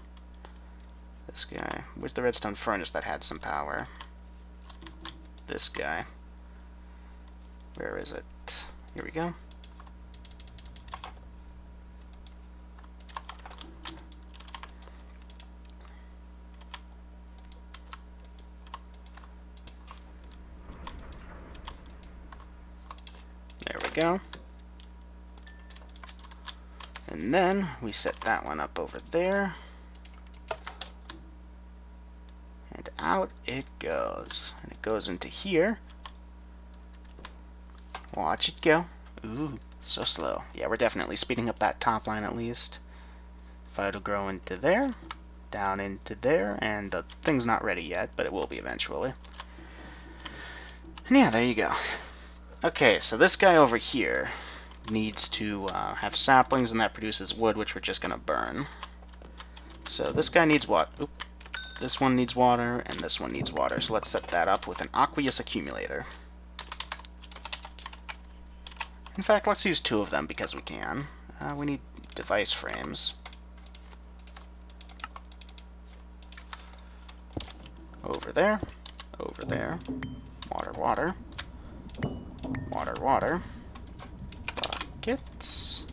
This guy. Where's the redstone furnace that had some power? This guy. Where is it? Here we go. There we go. And then we set that one up over there. And out it goes. And it goes into here. Watch it go. Ooh, so slow. Yeah, we're definitely speeding up that top line at least. It'll grow into there, down into there, and the thing's not ready yet, but it will be eventually. And yeah, there you go. Okay, so this guy over here needs to have saplings, and that produces wood, which we're just going to burn. So this guy needs what? Oop. This one needs water, and this one needs water. So let's set that up with an aqueous accumulator. In fact, let's use two of them because we can. We need device frames. Over there, water, water, water, water, buckets.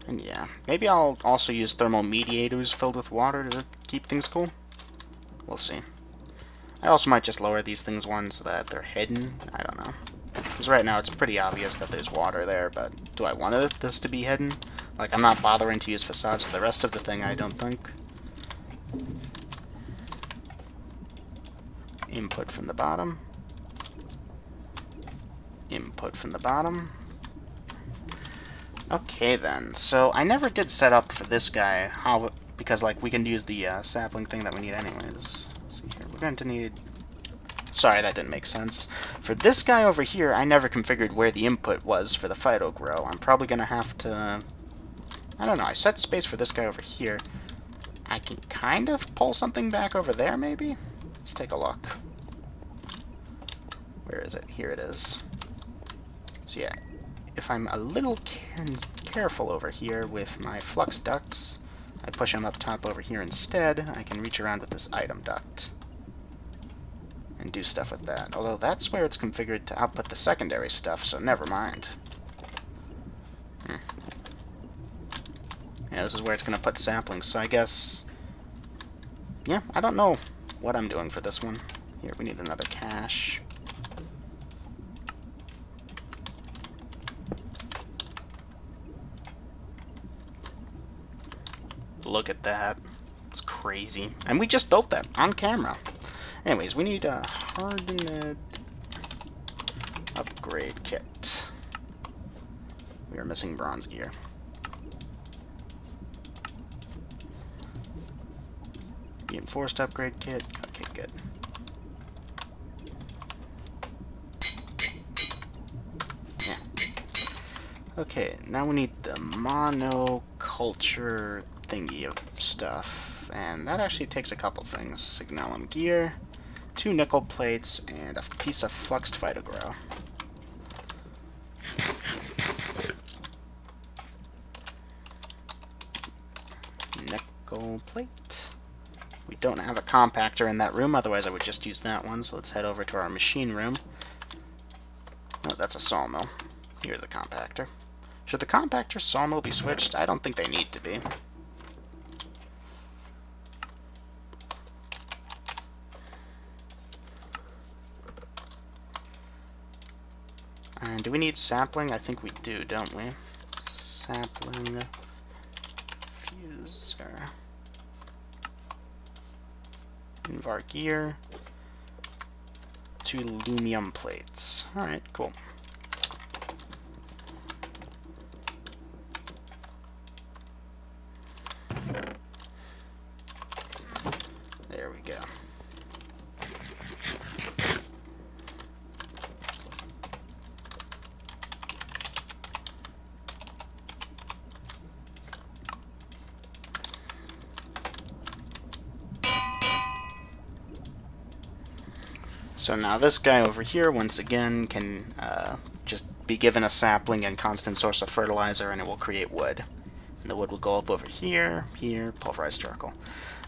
And yeah, maybe I'll also use thermal mediators filled with water to keep things cool. We'll see. I also might just lower these things one so that they're hidden. I don't know. Because right now it's pretty obvious that there's water there, but do I want this to be hidden? Like, I'm not bothering to use facades for the rest of the thing, I don't think. Input from the bottom. Input from the bottom. Okay then, so I never did set up for this guy how, because like we can use the sapling thing that we need anyways. So here we're going to need. Sorry, that didn't make sense. For this guy over here, I never configured where the input was for the phyto grow. I'm probably gonna have to. I don't know. I set space for this guy over here. I can kind of pull something back over there, maybe. Let's take a look. Where is it? Here it is. So yeah, if I'm a little careful over here with my flux ducts, I push them up top over here instead, I can reach around with this item duct and do stuff with that. Although that's where it's configured to output the secondary stuff, so never mind. Yeah, this is where it's going to put saplings, so I guess... Yeah, I don't know what I'm doing for this one. Here, we need another cache. Look at that. It's crazy. And we just built that on camera. Anyways, we need a hardened upgrade kit. We are missing bronze gear. Reinforced upgrade kit. Okay, good. Yeah. Okay, now we need the monoculture thingy of stuff. And that actually takes a couple things. Signalum gear, 2 nickel plates, and a piece of fluxed phytogrow. Nickel plate. We don't have a compactor in that room, otherwise I would just use that one, so let's head over to our machine room. Oh, that's a sawmill. Here's the compactor. Should the compactor sawmill be switched? I don't think they need to be. And do we need sapling? I think we do, don't we? Sapling fuser. Invar gear. 2 lumium plates. Alright, cool. There we go. So now this guy over here, once again, can just be given a sapling and constant source of fertilizer, and it will create wood. And the wood will go up over here, here, pulverized charcoal.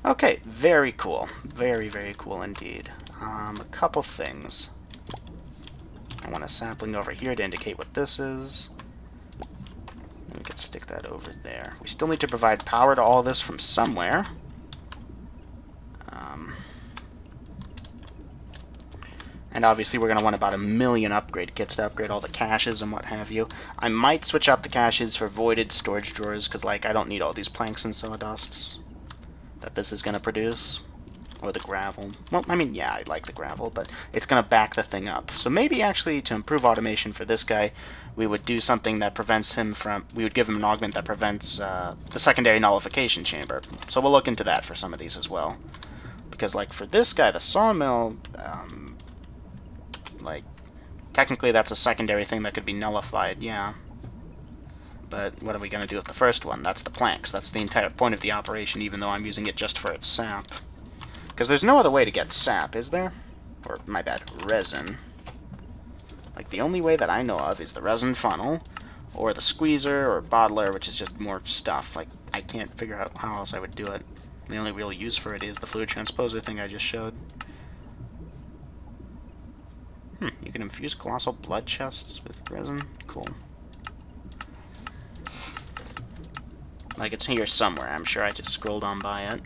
Okay, very cool. Very, very cool indeed. A couple things. I want a sapling over here to indicate what this is. We could stick that over there. We still need to provide power to all this from somewhere. And obviously we're going to want about 1 million upgrade kits to upgrade all the caches and what have you. I might switch out the caches for voided storage drawers, because like I don't need all these planks and sawdusts that this is going to produce. Or the gravel. Well, I mean, yeah, I like the gravel, but it's going to back the thing up. So maybe actually to improve automation for this guy, we would do something that prevents him from... We would give him an augment that prevents the secondary nullification chamber. So we'll look into that for some of these as well. Because like for this guy, the sawmill... like, technically that's a secondary thing that could be nullified, yeah. But what are we going to do with the first one? That's the planks. That's the entire point of the operation, even though I'm using it just for its sap. Because there's no other way to get sap, is there? Or, my bad, resin. Like, the only way that I know of is the resin funnel, or the squeezer, or bottler, which is just more stuff. Like, I can't figure out how else I would do it. The only real use for it is the fluid transposer thing I just showed. You can infuse colossal blood chests with resin? Cool. Like, it's here somewhere. I'm sure I just scrolled on by it.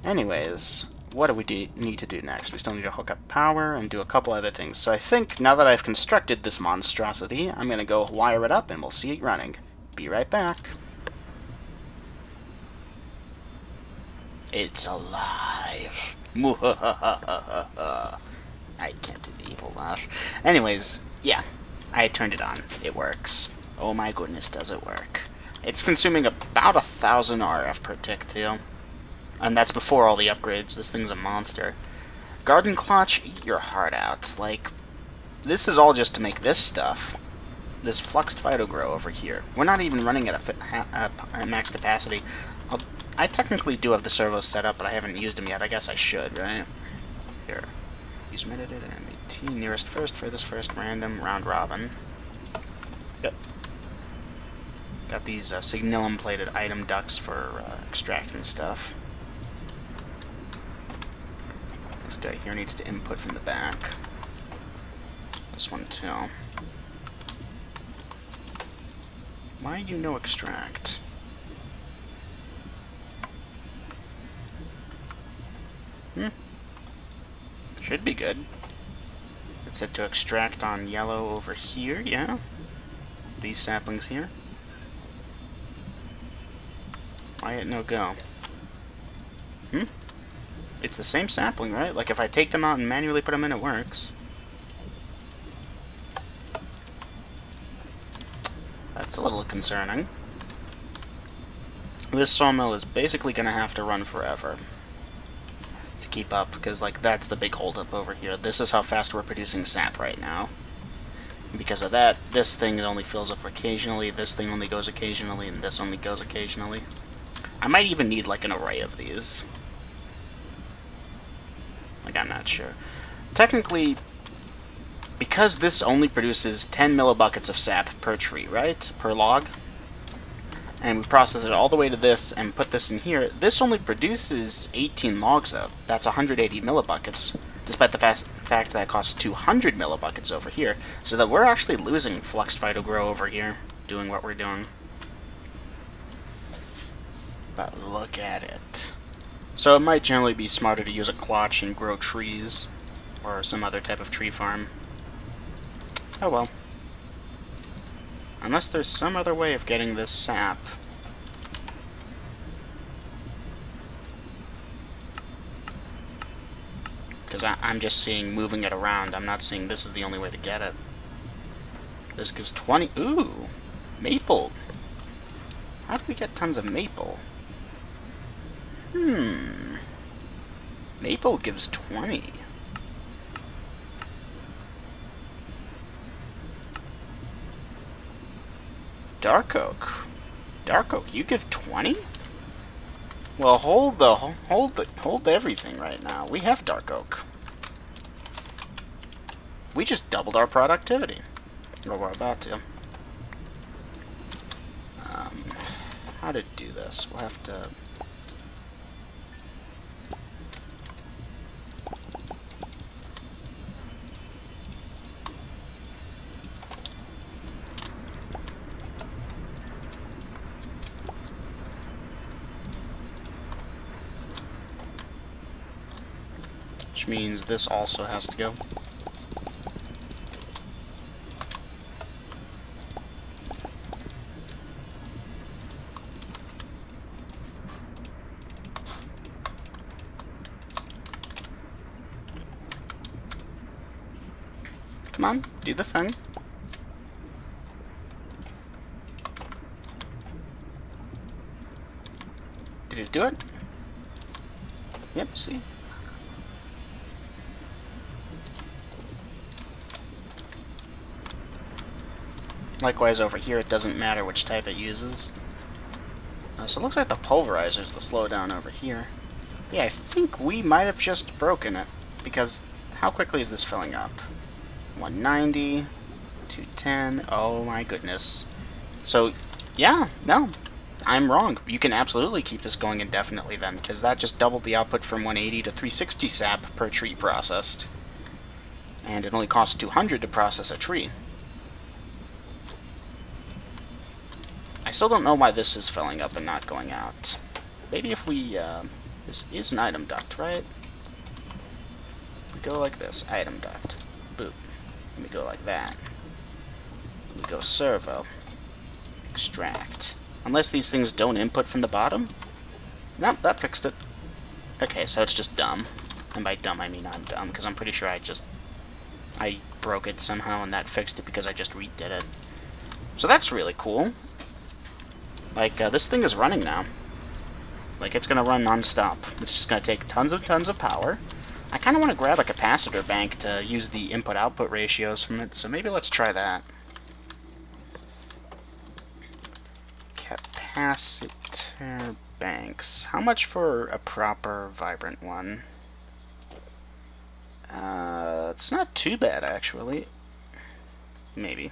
Anyways, what do we need to do next? We still need to hook up power and do a couple other things. So I think now that I've constructed this monstrosity, I'm going to go wire it up and we'll see it running. Be right back. It's alive. I can't do the evil laugh. Anyways, yeah, I turned it on. It works. Oh my goodness, does it work. It's consuming about 1,000 RF per tick, too. And that's before all the upgrades. This thing's a monster. Garden Clutch, eat your heart out. Like, this is all just to make this stuff. This fluxed phytogrow over here. We're not even running at a max capacity. I technically do have the servos set up, but I haven't used them yet. I guess I should, right? Here. Use metadata MAT. Nearest first, furthest first, random, round robin. Yep. Got these signalum plated item ducts for extracting stuff. This guy here needs to input from the back. This one too. Why do you no extract? Should be good. It's set to extract on yellow over here, yeah? These saplings here. Why it no go? It's the same sapling, right? Like if I take them out and manually put them in, it works. That's a little concerning. This sawmill is basically going to have to run forever to keep up, because like that's the big holdup over here. This is how fast we're producing sap right now. And because of that, this thing only fills up occasionally, this thing only goes occasionally, and this only goes occasionally. I might even need like an array of these. Like, I'm not sure. Technically, because this only produces 10 millibuckets of sap per tree, right? Per log. And we process it all the way to this and put this in here, this only produces 18 logs though. That's 180 millibuckets, despite the fact that it costs 200 millibuckets over here. So that we're actually losing fluxed phytogrow over here, doing what we're doing. But look at it. So it might generally be smarter to use a clutch and grow trees, or some other type of tree farm. Oh well. Unless there's some other way of getting this sap. Because I'm just seeing moving it around. I'm not seeing this is the only way to get it. This gives 20... Ooh! Maple! How do we get tons of maple? Maple gives 20. Dark oak. Dark oak, you give 20? Well, hold everything right now. We have dark oak. We just doubled our productivity. Well, we're about to. How to do this? We'll have to. Which means this also has to go. Come on, do the thing. Did it do it? Yep, see? Likewise over here, it doesn't matter which type it uses. So it looks like the pulverizer's the slowdown over here. Yeah, I think we might have just broken it, because how quickly is this filling up? 190, 210, oh my goodness. So, yeah, no, I'm wrong. You can absolutely keep this going indefinitely then, because that just doubled the output from 180 to 360 sap per tree processed. And it only costs 200 to process a tree. I still don't know why this is filling up and not going out. Maybe if we, this is an item duct, right? We go like this, item duct, boop. We go like that. We go servo, extract. Unless these things don't input from the bottom? Nope, that fixed it. Okay, so it's just dumb. And by dumb, I mean I'm dumb, because I'm pretty sure I broke it somehow and that fixed it because I just redid it. So that's really cool. Like, this thing is running now. Like, it's gonna run non-stop. It's just gonna take tons of power. I kinda wanna grab a capacitor bank to use the input-output ratios from it, so maybe let's try that. Capacitor banks. How much for a proper vibrant one? It's not too bad, actually. Maybe.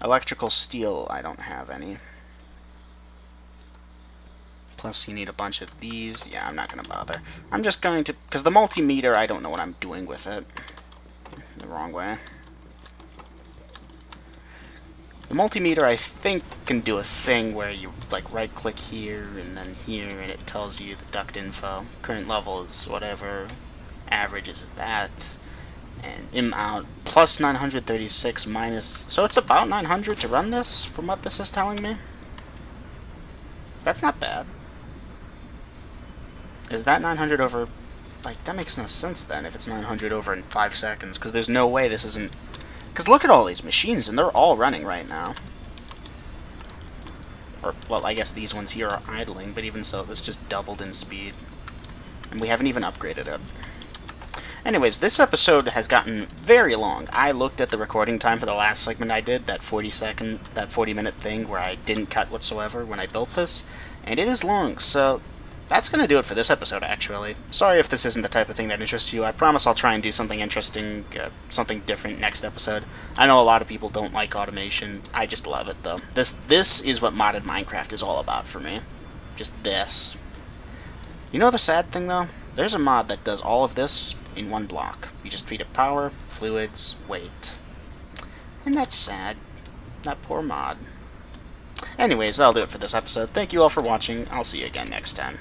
Electrical steel, I don't have any. Plus, you need a bunch of these. Yeah, I'm not going to bother. I'm just going to... Because the multimeter, I don't know what I'm doing with it. The wrong way. The multimeter, I think, can do a thing where you, like, right-click here and then here, and it tells you the duct info. Current level is whatever. Average is that. And im out plus 936 minus... So it's about 900 to run this, from what this is telling me. That's not bad. Is that 900 over... Like, that makes no sense then, if it's 900 over in 5 seconds, because there's no way this isn't... Because look at all these machines, and they're all running right now. Or, well, I guess these ones here are idling, but even so, this just doubled in speed. And we haven't even upgraded it. Anyways, this episode has gotten very long. I looked at the recording time for the last segment I did, that 40-minute thing where I didn't cut whatsoever when I built this, and it is long, so that's going to do it for this episode, actually. Sorry if this isn't the type of thing that interests you. I promise I'll try and do something interesting, something different next episode. I know a lot of people don't like automation. I just love it, though. This is what modded Minecraft is all about for me. Just this. You know the sad thing, though? There's a mod that does all of this in one block. You just feed it power, fluids, weight. And that's sad. That poor mod. Anyways, that'll do it for this episode. Thank you all for watching. I'll see you again next time.